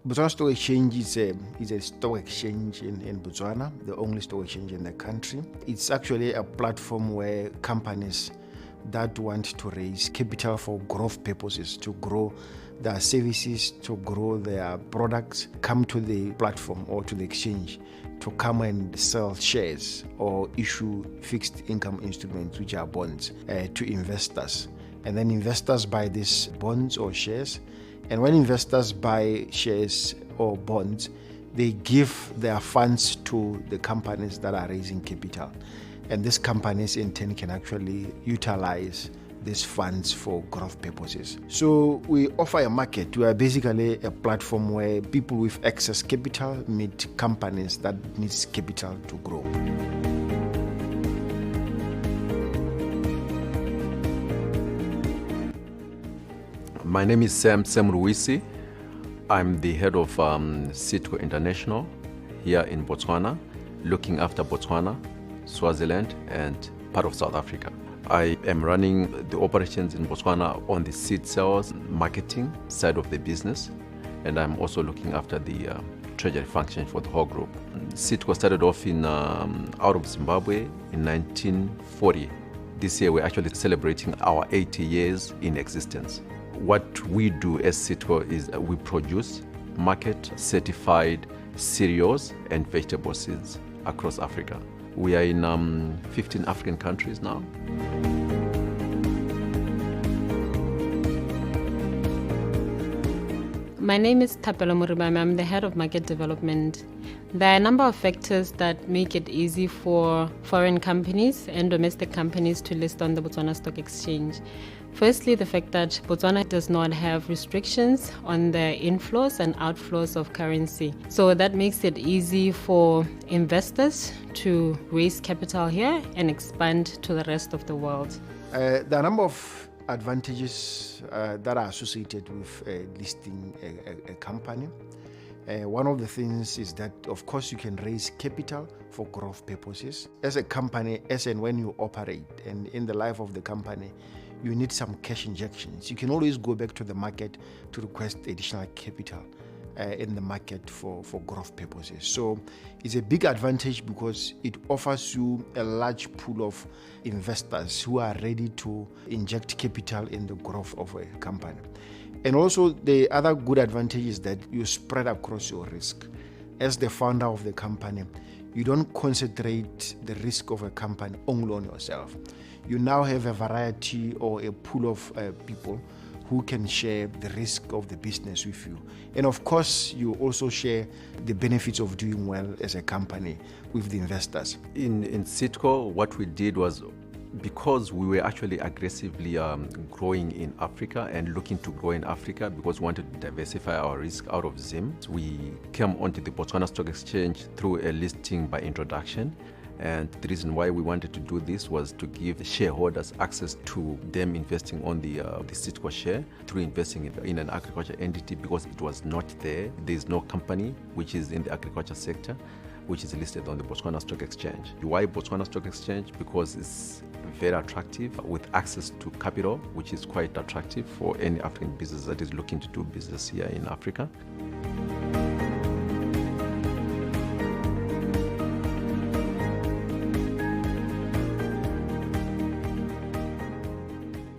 Botswana Stock Exchange is a stock exchange in Botswana, the only stock exchange in the country. It's actually a platform where companies that want to raise capital for growth purposes, to grow their services, to grow their products, come to the platform or to the exchange to come and sell shares or issue fixed income instruments, which are bonds, to investors. And then investors buy these bonds or shares. And when investors buy shares or bonds, they give their funds to the companies that are raising capital. And these companies in turn can actually utilize these funds for growth purposes. So we offer a market. We are basically a platform where people with excess capital meet companies that need capital to grow. My name is Sam Ruisi. I'm the head of Citco International here in Botswana, looking after Botswana, Swaziland, and part of South Africa. I am running the operations in Botswana on the seed sales marketing side of the business, and I'm also looking after the treasury function for the whole group. Citco started off out of Zimbabwe in 1940. This year we're actually celebrating our 80 years in existence. What we do as Citco is we produce market certified cereals and vegetable seeds across Africa. We are in 15 African countries now. My name is Thapelo Moribame. I'm the head of market development. There are a number of factors that make it easy for foreign companies and domestic companies to list on the Botswana Stock Exchange. Firstly, the fact that Botswana does not have restrictions on the inflows and outflows of currency. So that makes it easy for investors to raise capital here and expand to the rest of the world. There are a number of advantages that are associated with listing a company. One of the things is that, of course, you can raise capital for growth purposes. As a company, as and when you operate, and in the life of the company, you need some cash injections. You can always go back to the market to request additional capital in the market for growth purposes. So it's a big advantage because it offers you a large pool of investors who are ready to inject capital in the growth of a company. And also the other good advantage is that you spread across your risk. As the founder of the company, you don't concentrate the risk of a company only on yourself. You now have a variety or a pool of people who can share the risk of the business with you. And of course, you also share the benefits of doing well as a company with the investors. In Citco, what we did was, because we were actually aggressively growing in Africa and looking to grow in Africa because we wanted to diversify our risk out of Zim, we came onto the Botswana Stock Exchange through a listing by introduction. And the reason why we wanted to do this was to give shareholders access to them investing on the Citco share through investing in an agriculture entity, because it was not there. There's no company which is in the agriculture sector which is listed on the Botswana Stock Exchange. Why Botswana Stock Exchange? Because it's very attractive with access to capital, which is quite attractive for any African business that is looking to do business here in Africa.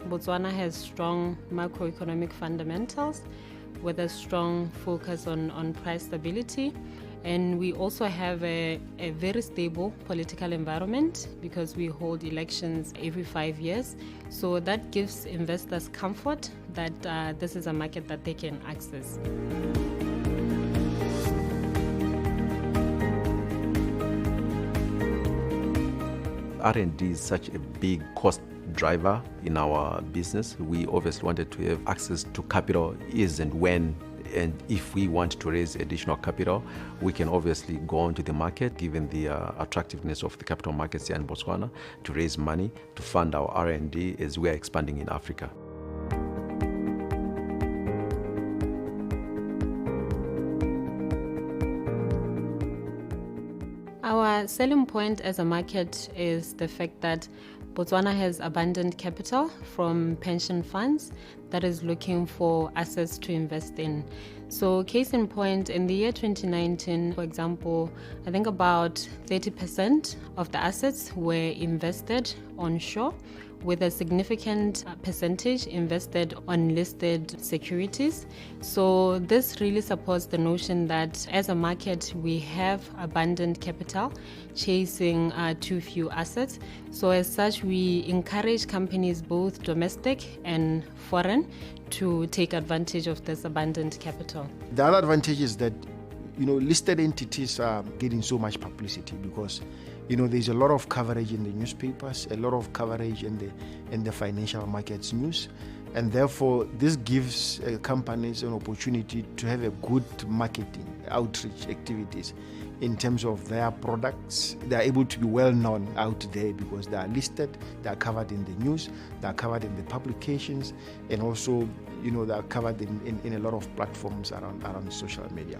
Botswana has strong macroeconomic fundamentals with a strong focus on price stability. And we also have a very stable political environment because we hold elections every 5 years. So that gives investors comfort that this is a market that they can access. R&D is such a big cost driver in our business. We obviously wanted to have access to capital is and when And if we want to raise additional capital, we can obviously go onto the market, given the attractiveness of the capital markets here in Botswana, to raise money to fund our R&D as we are expanding in Africa. Our selling point as a market is the fact that Botswana has abundant capital from pension funds that is looking for assets to invest in. So case in point, in the year 2019, for example, I think about 30% of the assets were invested onshore, with a significant percentage invested on listed securities. So this really supports the notion that as a market, we have abundant capital chasing too few assets. So as such, we encourage companies, both domestic and foreign, to take advantage of this abundant capital. The other advantage is that listed entities are getting so much publicity because there's a lot of coverage in the newspapers, a lot of coverage in the financial markets news, and therefore this gives companies an opportunity to have a good marketing outreach activities in terms of their products. They are able to be well known out there because they are listed, they are covered in the news, they are covered in the publications, and also they are covered in a lot of platforms around social media.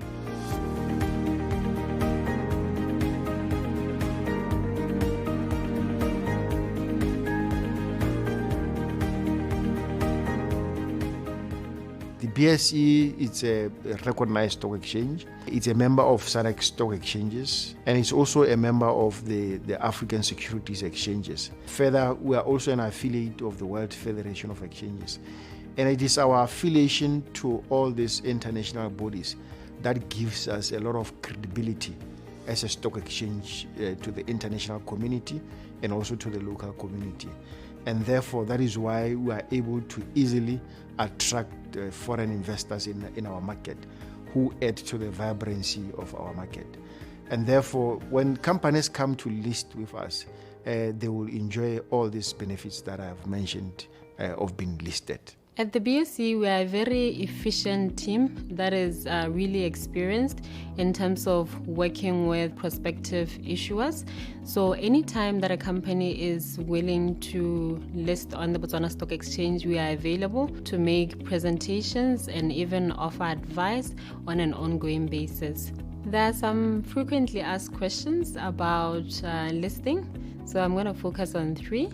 The BSE, it's a recognized stock exchange. It's a member of SADC stock exchanges, and it's also a member of the African securities exchanges. Further, we are also an affiliate of the World Federation of Exchanges. And it is our affiliation to all these international bodies that gives us a lot of credibility as a stock exchange to the international community and also to the local community. And therefore, that is why we are able to easily attract foreign investors in our market who add to the vibrancy of our market. And therefore, when companies come to list with us, they will enjoy all these benefits that I have mentioned of being listed. At the BSE, we are a very efficient team that is really experienced in terms of working with prospective issuers. So anytime that a company is willing to list on the Botswana Stock Exchange, we are available to make presentations and even offer advice on an ongoing basis. There are some frequently asked questions about listing, so I'm going to focus on 3.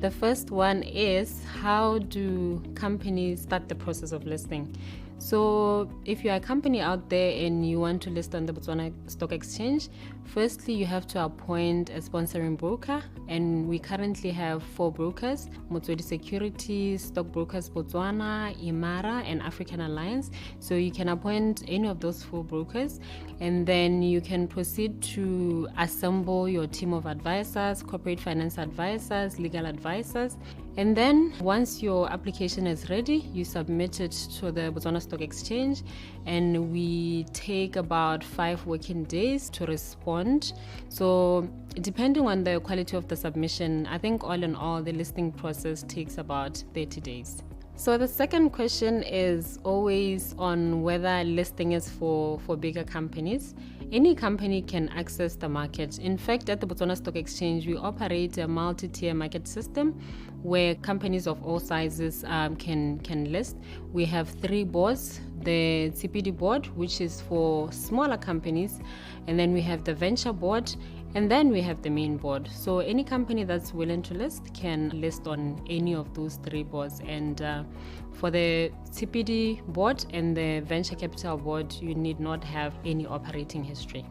The first one is, how do companies start the process of listing? So if you're a company out there and you want to list on the Botswana Stock Exchange, firstly, you have to appoint a sponsoring broker, and we currently have 4 brokers: Motswedi Securities, Stockbrokers Botswana, Imara, and African Alliance. So you can appoint any of those 4 brokers, and then you can proceed to assemble your team of advisors, corporate finance advisors, legal advisors. And then once your application is ready, you submit it to the Botswana Stock Exchange, and we take about 5 working days to respond. So depending on the quality of the submission, I think all in all, the listing process takes about 30 days. So the second question is always on whether listing is for bigger companies. Any company can access the market. In fact, at the Botswana Stock Exchange, we operate a multi-tier market system where companies of all sizes can list. We have 3 boards: the CPD board, which is for smaller companies, and then we have the venture board, and then we have the main board. So any company that's willing to list can list on any of those 3 boards. And for the CPD board and the venture capital board, you need not have any operating history.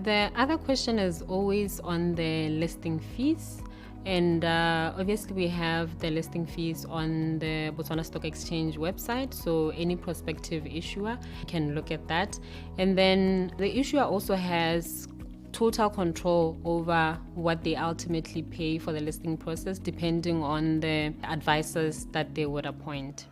The other question is always on the listing fees. And obviously we have the listing fees on the Botswana Stock Exchange website, so any prospective issuer can look at that. And then the issuer also has total control over what they ultimately pay for the listing process, depending on the advisors that they would appoint.